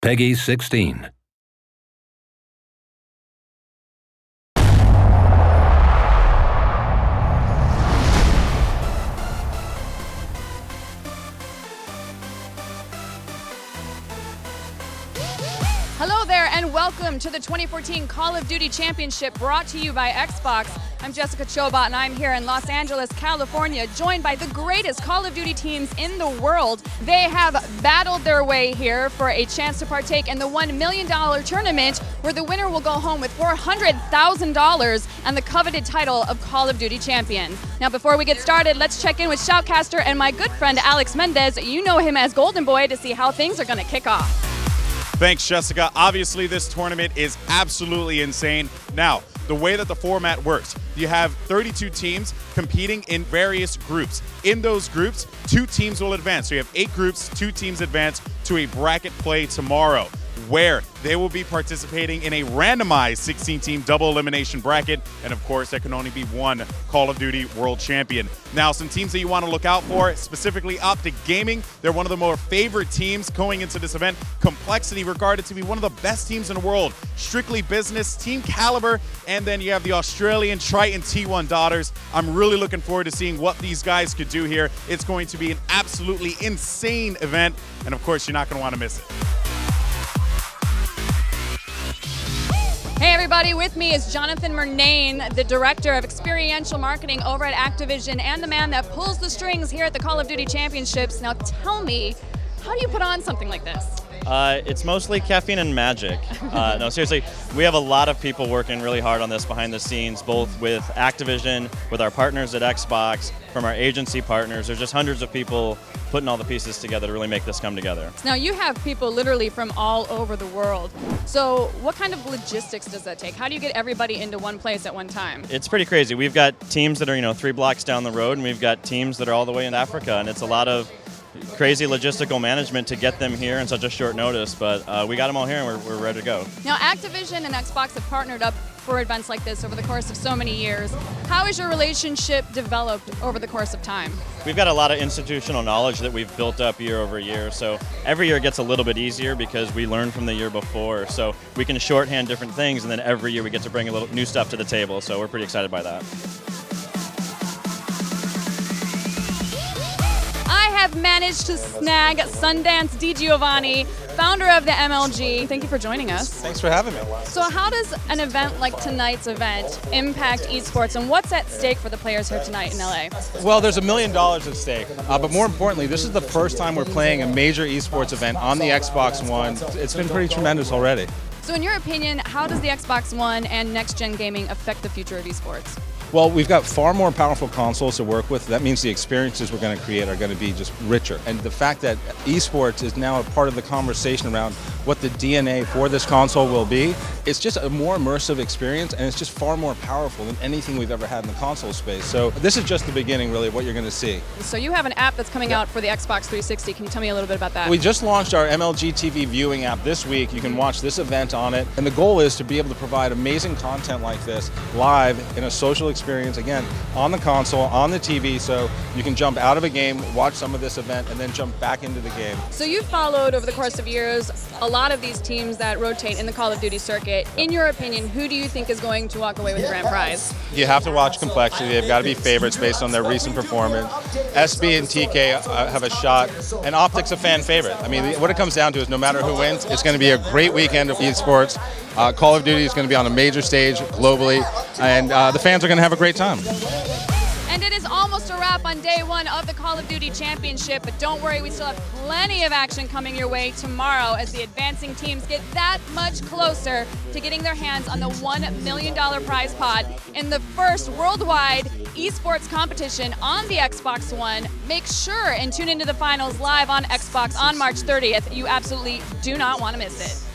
PEGI 16. Hello there and welcome to the 2014 Call of Duty Championship brought to you by Xbox. I'm Jessica Chobot and I'm here in Los Angeles, California, joined by the greatest Call of Duty teams in the world. They have battled their way here for a chance to partake in the $1 million tournament where the winner will go home with $400,000 and the coveted title of Call of Duty Champion. Now before we get started, let's check in with Shoutcaster and my good friend Alex Mendez. You know him as Golden Boy, to see how things are going to kick off. Thanks, Jessica. Obviously, this tournament is absolutely insane. Now, the way that the format works, you have 32 teams competing in various groups. In those groups, 2 teams will advance. So you have 8 groups, 2 teams advance to a bracket play tomorrow, where they will be participating in a randomized 16-team double elimination bracket, and of course there can only be one Call of Duty World Champion. Now, some teams that you want to look out for, specifically Optic Gaming. They're one of the more favorite teams going into this event. Complexity regarded to be one of the best teams in the world. Strictly Business, Team Caliber, and then you have the Australian Triton T1 Daughters. I'm really looking forward to seeing what these guys could do here. It's going to be an absolutely insane event, and of course you're not going to want to miss it. Hey everybody, with me is Jonathan Murnane, the Director of Experiential Marketing over at Activision and the man that pulls the strings here at the Call of Duty Championships. Now tell me, how do you put on something like this? It's mostly caffeine and magic. No, seriously, we have a lot of people working really hard on this behind the scenes, both with Activision, with our partners at Xbox, from our agency partners. There's just hundreds of people putting all the pieces together to really make this come together. Now you have people literally from all over the world. So what kind of logistics does that take? How do you get everybody into one place at one time? It's pretty crazy. We've got teams that are 3 blocks down the road, and we've got teams that are all the way in Africa, and it's a lot of crazy logistical management to get them here in such a short notice, but we got them all here and we're ready to go. Now Activision and Xbox have partnered up for events like this over the course of so many years. How has your relationship developed over the course of time? We've got a lot of institutional knowledge that we've built up year over year, so every year gets a little bit easier because we learn from the year before, so we can shorthand different things, and then every year we get to bring a little new stuff to the table, so we're pretty excited by that. I have managed to snag Sundance DiGiovanni, founder of the MLG. Thank you for joining us. Thanks for having me. So how does an event like tonight's event impact esports, and what's at stake for the players here tonight in LA? Well, there's $1 million at stake, but more importantly, this is the first time we're playing a major esports event on the Xbox One. It's been pretty tremendous already. So in your opinion, how does the Xbox One and next-gen gaming affect the future of esports? Well, we've got far more powerful consoles to work with. That means the experiences we're going to create are going to be just richer. And the fact that esports is now a part of the conversation around what the DNA for this console will be, it's just a more immersive experience, and it's just far more powerful than anything we've ever had in the console space. So this is just the beginning, really, of what you're going to see. So you have an app that's coming out for the Xbox 360. Can you tell me a little bit about that? We just launched our MLG TV viewing app this week. You can watch this event on it. And the goal is to be able to provide amazing content like this live in a social experience, again, on the console, on the TV, so you can jump out of a game, watch some of this event, and then jump back into the game. So you've followed over the course of years a lot of these teams that rotate in the Call of Duty circuit. In your opinion, who do you think is going to walk away with the grand prize? You have to watch Complexity. They've got to be favorites based on their recent performance. SB and TK have a shot, and Optic's a fan favorite. I mean, what it comes down to is no matter who wins, it's going to be a great weekend of esports. Call of Duty is going to be on a major stage globally, and the fans are going to have a great time. And it is almost a wrap on day one of the Call of Duty Championship, but don't worry, we still have plenty of action coming your way tomorrow as the advancing teams get that much closer to getting their hands on the $1 million prize pot in the first worldwide esports competition on the Xbox One. Make sure and tune into the finals live on Xbox on March 30th. You absolutely do not want to miss it.